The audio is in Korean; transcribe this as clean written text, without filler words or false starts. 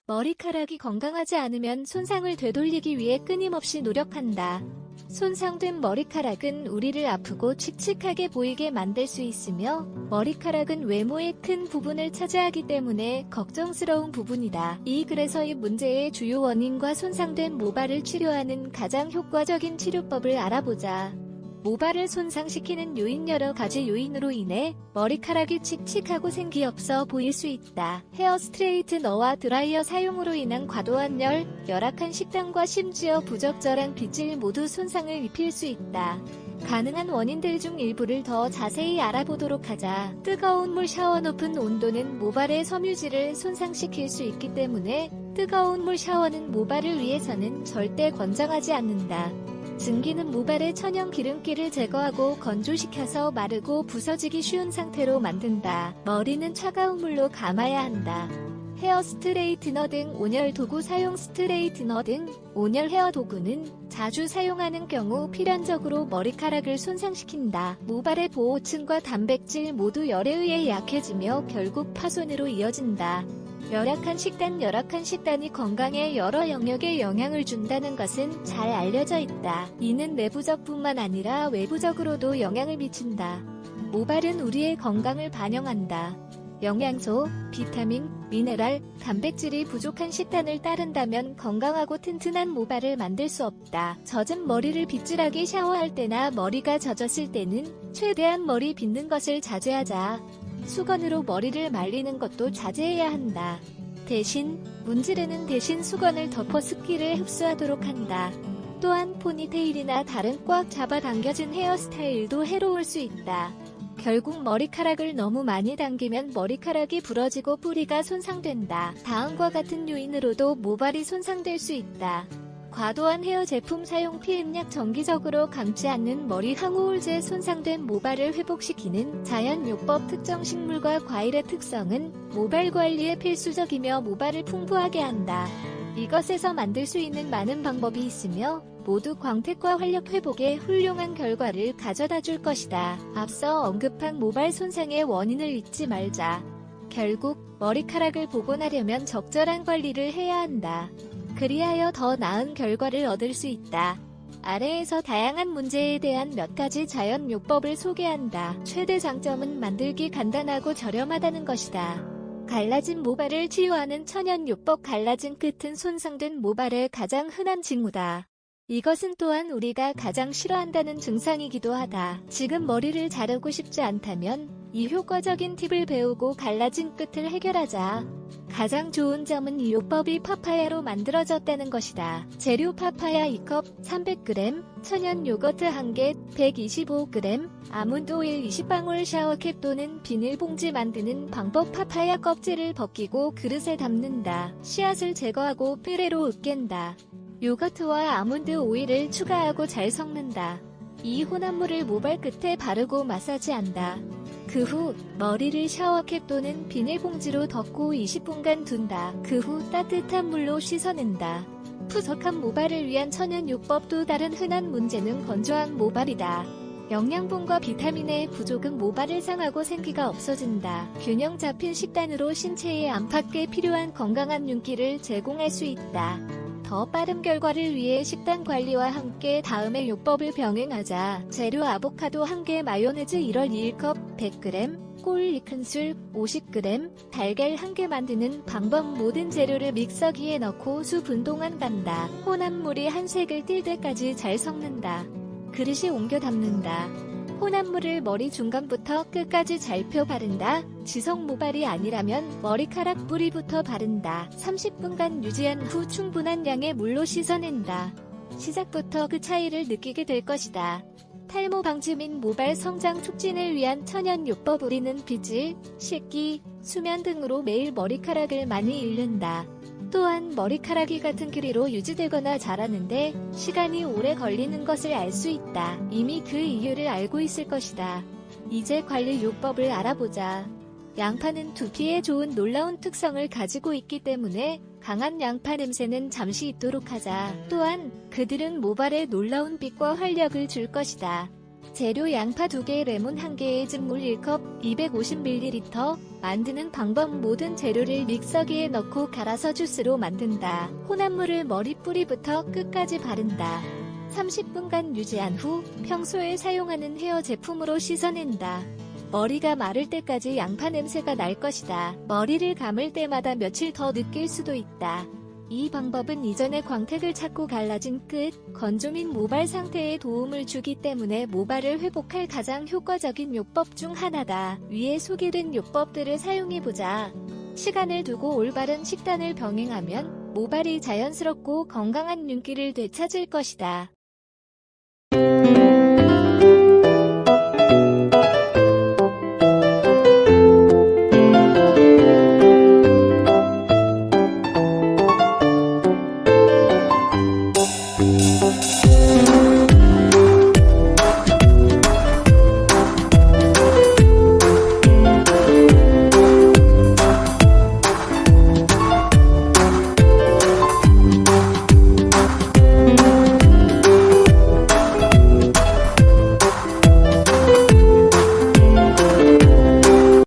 머리카락이 건강하지 않으면 손상을 되돌리기 위해 끊임없이 노력한다. 손상된 머리카락은 우리를 아프고 칙칙하게 보이게 만들 수 있으며 머리카락은 외모의 큰 부분을 차지하기 때문에 걱정스러운 부분이다. 그래서 이 문제의 주요 원인과 손상된 모발을 치료하는 가장 효과적인 치료법을 알아보자. 모발을 손상시키는 요인. 여러 가지 요인으로 인해 머리카락이 칙칙하고 생기 없어 보일 수 있다. 헤어 스트레이트너와 드라이어 사용으로 인한 과도한 열, 열악한 식단과 심지어 부적절한 빗질 모두 손상을 입힐 수 있다. 가능한 원인들 중 일부를 더 자세히 알아보도록 하자. 뜨거운 물. 샤워. 높은 온도는 모발의 섬유질을 손상시킬 수 있기 때문에 뜨거운 물 샤워는 모발을 위해서는 절대 권장하지 않는다. 증기는 모발의 천연 기름기를 제거하고 건조시켜서 마르고 부서지기 쉬운 상태로 만든다. 머리는 차가운 물로 감아야 한다. 헤어 스트레이트너 등 온열 도구 사용. 스트레이트너 등 온열 헤어 도구는 자주 사용하는 경우 필연적으로 머리카락을 손상시킨다. 모발의 보호층과 단백질 모두 열에 의해 약해지며 결국 파손으로 이어진다. 열악한 식단. 열악한 식단이 건강에 여러 영역에 영향을 준다는 것은 잘 알려져 있다. 이는 내부적뿐만 아니라 외부적으로도 영향을 미친다. 모발은 우리의 건강을 반영한다. 영양소, 비타민, 미네랄, 단백질이 부족한 식단을 따른다면 건강하고 튼튼한 모발을 만들 수 없다. 젖은 머리를 빗질하게. 샤워할 때나 머리가 젖었을 때는 최대한 머리 빗는 것을 자제하자. 수건으로 머리를 말리는 것도 자제해야 한다. 대신 문지르는 대신 수건을 덮어 습기를 흡수하도록 한다. 또한 포니테일이나 다른 꽉 잡아 당겨진 헤어스타일도 해로울 수 있다. 결국 머리카락을 너무 많이 당기면 머리카락이 부러지고 뿌리가 손상된다. 다음과 같은 요인으로도 모발이 손상될 수 있다. 과도한 헤어 제품 사용. 피임약. 정기적으로 감지 않는 머리 항우울제. 손상된 모발을 회복시키는 자연요법. 특정 식물과 과일의 특성은 모발 관리에 필수적이며 모발을 풍부하게 한다. 이것에서 만들 수 있는 많은 방법이 있으며 모두 광택과 활력 회복에 훌륭한 결과를 가져다 줄 것이다. 앞서 언급한 모발 손상의 원인을 잊지 말자. 결국 머리카락을 복원하려면 적절한 관리를 해야 한다. 그리하여 더 나은 결과를 얻을 수 있다. 아래에서 다양한 문제에 대한 몇 가지 자연요법을 소개한다. 최대 장점은 만들기 간단하고 저렴하다는 것이다. 갈라진 모발을 치유하는 천연요법. 갈라진 끝은 손상된 모발의 가장 흔한 징후다. 이것은 또한 우리가 가장 싫어한다는 증상이기도 하다. 지금 머리를 자르고 싶지 않다면 이 효과적인 팁을 배우고 갈라진 끝을 해결하자. 가장 좋은 점은 이 요법이 파파야로 만들어졌다는 것이다. 재료. 파파야 2컵, 300g, 천연 요거트 1개, 125g, 아몬드 오일 20방울. 샤워캡 또는 비닐봉지 만드는 방법. 파파야 껍질을 벗기고 그릇에 담는다. 씨앗을 제거하고 퓨레로 으깬다. 요거트와 아몬드 오일을 추가하고 잘 섞는다. 이 혼합물을 모발 끝에 바르고 마사지한다. 그 후 머리를 샤워캡 또는 비닐봉지로 덮고 20분간 둔다. 그 후 따뜻한 물로 씻어낸다. 푸석한 모발을 위한 천연요법. 또 다른 흔한 문제는 건조한 모발이다. 영양분과 비타민의 부족은 모발을 상하고 생기가 없어진다. 균형 잡힌 식단으로 신체의 안팎에 필요한 건강한 윤기를 제공할 수 있다. 더 빠른 결과를 위해 식단 관리와 함께 다음의 요법을 병행하자. 재료. 아보카도 1개, 마요네즈 1월 1컵, 100g, 꿀 1큰술, 50g, 달걀 1개. 만드는 방법. 모든 재료를 믹서기에 넣고 수분 동안 간다. 혼합물이 한 색을 띌 때까지 잘 섞는다. 그릇에 옮겨 담는다. 혼합물을 머리 중간부터 끝까지 잘 펴 바른다. 지성 모발이 아니라면 머리카락 뿌리부터 바른다. 30분간 유지한 후 충분한 양의 물로 씻어낸다. 시작부터 그 차이를 느끼게 될 것이다. 탈모 방지 및 모발 성장 촉진을 위한 천연요법. 우리는 빗질, 씻기, 수면 등으로 매일 머리카락을 많이 잃는다. 또한 머리카락이 같은 길이로 유지되거나 자라는데 시간이 오래 걸리는 것을 알 수 있다. 이미 그 이유를 알고 있을 것이다. 이제 관리 요법을 알아보자. 양파는 두피에 좋은 놀라운 특성을 가지고 있기 때문에 강한 양파 냄새는 잠시 있도록 하자. 또한 그들은 모발에 놀라운 빛과 활력을 줄 것이다. 재료 양파 2개, 레몬 1개에 즙물 1컵, 250ml. 만드는 방법. 모든 재료를 믹서기에 넣고 갈아서 주스로 만든다. 혼합물을 머리 뿌리부터 끝까지 바른다. 30분간 유지한 후 평소에 사용하는 헤어 제품으로 씻어낸다. 머리가 마를 때까지 양파 냄새가 날 것이다. 머리를 감을 때마다 며칠 더 느낄 수도 있다. 이 방법은 이전에 광택을 찾고 갈라진 끝, 건조 및 모발 상태에 도움을 주기 때문에 모발을 회복할 가장 효과적인 요법 중 하나다. 위에 소개된 요법들을 사용해보자. 시간을 두고 올바른 식단을 병행하면 모발이 자연스럽고 건강한 윤기를 되찾을 것이다.